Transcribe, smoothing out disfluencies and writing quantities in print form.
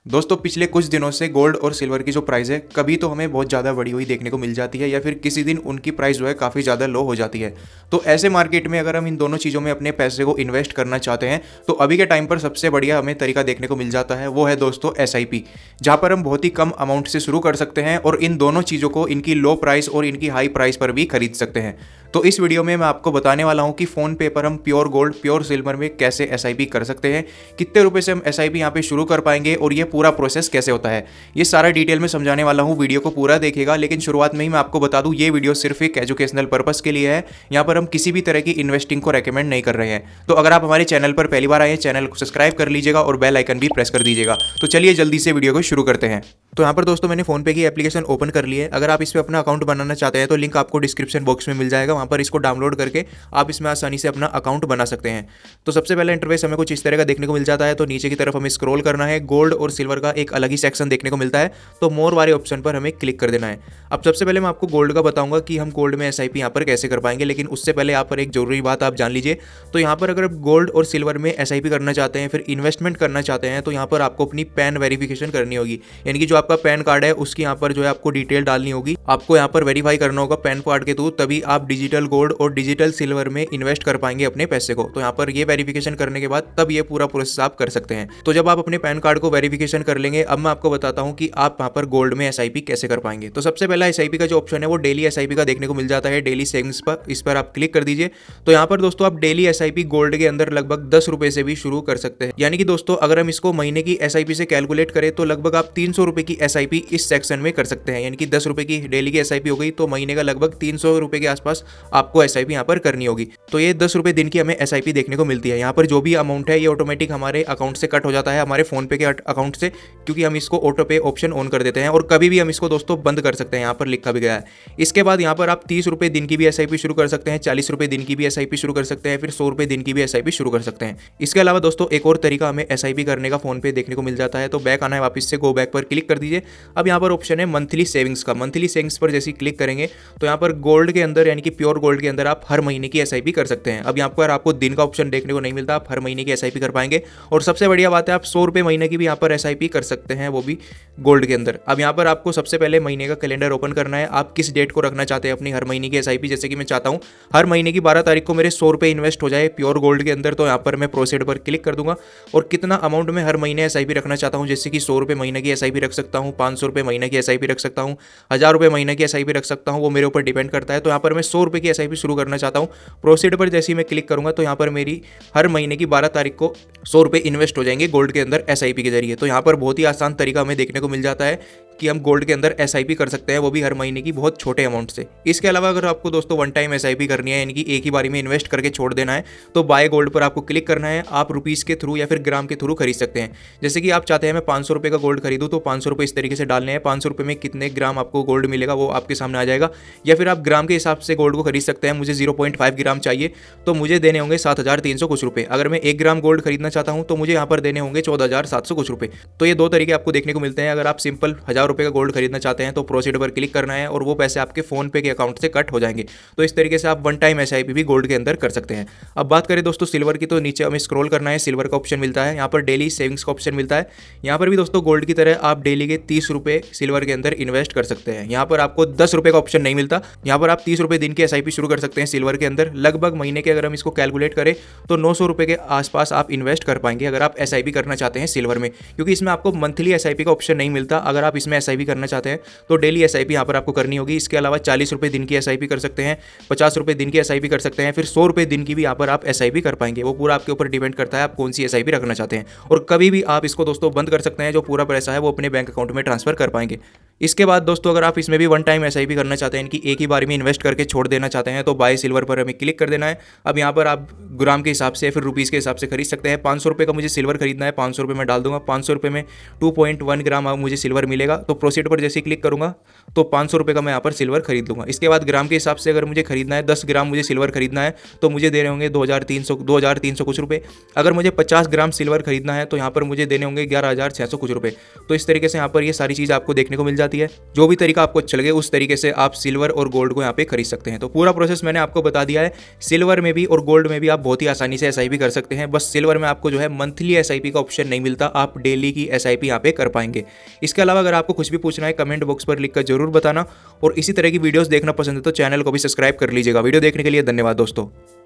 दोस्तों पिछले कुछ दिनों से गोल्ड और सिल्वर की जो प्राइस है कभी तो हमें बहुत ज़्यादा बढ़ी हुई देखने को मिल जाती है या फिर किसी दिन उनकी प्राइस जो है काफ़ी ज़्यादा लो हो जाती है। तो ऐसे मार्केट में अगर हम इन दोनों चीज़ों में अपने पैसे को इन्वेस्ट करना चाहते हैं तो अभी के टाइम पर सबसे बढ़िया हमें तरीका देखने को मिल जाता है, वो है दोस्तों SIP, जहाँ पर हम बहुत ही कम अमाउंट से शुरू कर सकते हैं और इन दोनों चीज़ों को इनकी लो प्राइस और इनकी हाई प्राइस पर भी खरीद सकते हैं। तो इस वीडियो में मैं आपको बताने वाला हूँ कि फ़ोनपे पर हम प्योर गोल्ड प्योर सिल्वर में कैसे SIP कर सकते हैं, कितने रुपए से हम SIP यहाँ पे शुरू कर पाएंगे और ये पूरा प्रोसेस कैसे होता है, ये सारा डिटेल में समझाने वाला हूँ। वीडियो को पूरा देखिएगा, लेकिन शुरुआत में ही मैं आपको बता दूँ ये वीडियो सिर्फ एक एजुकेशनल पर्पस के लिए है। यहाँ पर हम किसी भी तरह की इन्वेस्टिंग को रेकमेंड नहीं कर रहे हैं। तो अगर आप हमारे चैनल पर पहली बार आए हैं, चैनल को सब्सक्राइब कर लीजिएगा और बेल आइकन भी प्रेस कर दीजिएगा। तो चलिए जल्दी से वीडियो को शुरू करते हैं। तो यहाँ पर दोस्तों मैंने फोनपे की एप्लीकेशन ओपन कर ली है। अगर आप इस पर अपना अकाउंट बनाना चाहते हैं तो लिंक आपको डिस्क्रिप्शन बॉक्स में मिल जाएगा, वहाँ पर इसको डाउनलोड करके आप इसमें आसानी से अपना अकाउंट बना सकते हैं। तो सबसे पहले इंटरफेस हमें कुछ इस तरह का देखने को मिल जाता है। तो नीचे की तरफ हमें स्क्रॉल करना है, गोल्ड और सिल्वर का एक अलग ही सेक्शन देखने को मिलता है, तो मोर वाले ऑप्शन पर हमें क्लिक कर देना है। अब सबसे पहले मैं आपको गोल्ड का बताऊंगा कि हम गोल्ड में SIP यहाँ पर कैसे कर पाएंगे, लेकिन उससे पहले यहाँ पर एक जरूरी बात आप जान लीजिए। तो यहाँ पर अगर आप गोल्ड और सिल्वर में SIP करना चाहते हैं, फिर इन्वेस्टमेंट करना चाहते हैं, तो यहाँ पर आपको अपनी पैन वेरिफिकेशन करनी होगी। यानी कि जो आपका पैन कार्ड है उसकी यहाँ पर जो है आपको डिटेल डालनी होगी, आपको यहाँ पर वेरीफाई करना होगा पैन कार्ड के थ्रू, तभी आप डिजिटल गोल्ड और डिजिटल सिल्वर में इन्वेस्ट कर पाएंगे अपने पैसे को। तो यहाँ पर ये वेरिफिकेशन करने के बाद तब ये पूरा प्रोसेस आप कर सकते हैं। तो जब आप अपने पैन कार्ड को वेरिफिकेशन कर लेंगे, अब मैं आपको बताता हूँ कि आप यहाँ पर गोल्ड में SIP कैसे कर पाएंगे। तो सबसे पहला SIP का जो ऑप्शन है वो डेली SIP का देखने को मिल जाता है, डेली सेविंग्स पर। इस पर आप क्लिक कर दीजिए। तो यहाँ पर दोस्तों आप डेली SIP गोल्ड के अंदर लगभग 10 रुपए से भी शुरू कर सकते हैं। यानी कि दोस्तों अगर हम इसको महीने की SIP से कैलकुलेट करें तो लगभग आप 300 रुपए की SIP इस सेक्शन में कर सकते हैं। यानी कि 10 रुपए की डेली की SIP हो गई, तो महीने का लगभग 300 रुपए के आसपास आपको SIP यहाँ पर करनी होगी। तो ये 10 रुपए दिन की हमें SIP देखने को मिलती है। यहाँ पर जो भी अमाउंट है ये ऑटोमेटिक हमारे अकाउंट से कट हो जाता है, हमारे फोन पे के अकाउंट से, क्योंकि हम इसको ऑटो पे ऑप्शन ऑन कर देते हैं और कभी भी हम इसको दोस्तों बंद कर सकते हैं, यहाँ पर लिखा भी गया है। इसके बाद यहाँ पर आप 30 रुपए दिन की भी SIP शुरू कर सकते हैं, 40 रुपए दिन की भी SIP शुरू कर सकते हैं, फिर 100 रुपए दिन की भी SIP शुरू कर सकते हैं। इसके अलावा दोस्तों एक और तरीका हमें SIP करने का फोन पे देखने को मिल जाता है। तो बैक आना है, वापस से गो बैक पर क्लिक कर दीजिए। अब यहाँ पर ऑप्शन है मंथली सेविंग्स का। मंथली सेविंग्स पर जैसे क्लिक करेंगे तो यहाँ पर गोल्ड के अंदर यानी कि प्योर गोल्ड के अंदर आप हर महीने की SIP कर सकते हैं। अब यहाँ पर आपको दिन का ऑप्शन देखने को नहीं मिलता, आप हर महीने की SIP कर पाएंगे। और सबसे बढ़िया बात है आप 100 रुपये महीने की भी यहाँ पर SIP कर सकते हैं, वो भी गोल्ड के अंदर। अब यहाँ पर आपको सबसे पहले महीने का कैलेंडर ओपन करना है, आप किस डेट को रखना चाहते हैं अपनी हर महीने की SIP। जैसे कि मैं चाहता हूँ हर महीने की 12 तारीख को मेरे 100 रुपये इन्वेस्ट हो जाए प्योर गोल्ड के अंदर, तो यहाँ पर मैं प्रोसीड पर क्लिक कर दूंगा। और कितना अमाउंट में हर महीने SIP रखना चाहता हूँ, जैसे कि 100 रुपये महीने की SIP रख सकता हूँ, 500 रुपये महीने की SIP रख सकता हूँ, 1000 रुपये महीने की SIP रख सकता हूँ, वो मेरे ऊपर डिपेंड करता है। तो यहाँ पर मैं 100 रुपये की SIP शुरू करना चाहता हूँ। प्रोसीड पर जैसे ही मैं क्लिक करूँगा तो यहाँ पर मेरी हर महीने की 12 तारीख को 100 रुपये इन्वेस्ट हो जाएंगे गोल्ड के अंदर SIP के जरिए। तो यहाँ पर बहुत ही आसान तरीका हमें देखने को मिल जाता है कि हम गोल्ड के अंदर SIP कर सकते हैं, वो भी हर महीने की बहुत छोटे अमाउंट से। इसके अलावा अगर आपको दोस्तों वन टाइम SIP करनी है, यानी कि एक ही बारी में इन्वेस्ट करके छोड़ देना है, तो बाय गोल्ड पर आपको क्लिक करना है। आप रुपीज़ के थ्रू या फिर ग्राम के थ्रू खरीद सकते हैं। जैसे कि आप चाहते हैं मैं 500 रुपये का गोल्ड खरीदूँ, तो 500 रुपये इस तरीके से डालने हैं। 500 रुपये में कितने ग्राम आपको गोल्ड मिलेगा वो आपके सामने आ जाएगा। या फिर आप ग्राम के हिसाब से गोल्ड को खरीद सकते हैं। मुझे 0.5 ग्राम चाहिए तो मुझे देने होंगे 7,300 कुछ रुपये। अगर मैं 1 ग्राम गोल्ड खरीदना चाहता हूँ तो मुझे यहाँ पर देने होंगे 14,700 कुछ रुपये। तो ये दो तरीके आपको देखने को मिलते हैं। अगर आप सिंपल 1000 रुपये का गोल्ड खरीदना चाहते हैं तो प्रोसीड पर क्लिक करना है और वो पैसे आपके फोन पे के अकाउंट से कट हो जाएंगे। तो इस तरीके से आप वन टाइम SIP भी गोल्ड के अंदर कर सकते हैं। अब बात करें दोस्तों सिल्वर की, तो नीचे हमें स्क्रॉल करना है, सिल्वर का ऑप्शन मिलता है, यहाँ पर डेली सेविंग्स का ऑप्शन मिलता है। यहाँ पर भी दोस्तों गोल्ड की तरह आप डेली के 30 रुपये सिल्वर के अंदर इन्वेस्ट कर सकते हैं। यहाँ पर आपको 10 रुपये का ऑप्शन नहीं मिलता, यहाँ पर आप 30 रुपये दिन की SIP शुरू कर सकते हैं सिल्वर के अंदर। लगभग महीने के अगर हम इसको कैलकुलेट करें तो 900 रुपये के आसपास आप इन्वेस्ट कर पाएंगे अगर आप SIP करना चाहते हैं सिल्वर में, क्योंकि इसमें आपको मंथली SIP का ऑप्शन नहीं मिलता। अगर आप इसमें SIP करना चाहते हैं तो डेली SIP यहाँ पर आपको करनी होगी। इसके अलावा 40 रुपये दिन की SIP कर सकते हैं, 50 रुपये दिन की SIP कर सकते हैं, फिर 100 रुपये दिन की भी यहाँ पर आप SIP कर पाएंगे। वो पूरा आपके ऊपर डिपेंड करता है आप कौन सी SIP रखना चाहते हैं। और कभी भी आप इसको दोस्तों बंद कर सकते हैं, जो पूरा पैसा है वो अपने बैंक अकाउंट में ट्रांसफर कर पाएंगे। इसके बाद दोस्तों अगर आप इसमें भी वन टाइम SIP करना चाहते हैं कि एक ही बार में इन्वेस्ट करके छोड़ देना चाहते हैं, तो बाय सिल्वर पर हमें क्लिक कर देना है। अब यहाँ पर आप ग्राम के हिसाब से या फिर रुपीज़ के हिसाब से खरीद सकते हैं। 500 रुपये का मुझे सिल्वर खरीदना है, 500 रुपये मैं डाल दूंगा। 500 रुपये में 2.1 ग्राम मुझे सिल्वर मिलेगा। तो प्रोसीड पर जैसे क्लिक करूँगा तो 500 रुपये का मैं यहाँ पर सिल्वर खरीद लूँगा। इसके बाद ग्राम के हिसाब से अगर मुझे खरीदना है, 10 ग्राम मुझे सिल्वर खरीदना है, तो मुझे देने होंगे 2,300 कुछ रुपये। अगर मुझे 50 ग्राम सिल्वर खरीदना है तो यहाँ पर मुझे देने होंगे 11,600 कुछ रुपये। तो इस तरीके से यहाँ पर ये सारी चीज़ आपको देखने को मिल जाती जाती है। जो भी तरीका आपको अच्छा लगे उस तरीके से आप सिल्वर और गोल्ड को यहाँ पे खरीद सकते हैं। तो पूरा प्रोसेस मैंने आपको बता दिया है। सिल्वर में भी और गोल्ड में भी आप बहुत ही आसानी से SIP कर सकते हैं। बस सिल्वर में आपको जो है मंथली SIP का ऑप्शन नहीं मिलता, आप डेली की SIP यहाँ पे कर पाएंगे। इसके अलावा अगर आपको कुछ भी पूछना है कमेंट बॉक्स पर लिखकर जरूर बताना, और इसी तरह की वीडियोस देखना पसंद है तो चैनल को भी सब्सक्राइब कर लीजिएगा। वीडियो देखने के लिए धन्यवाद दोस्तों।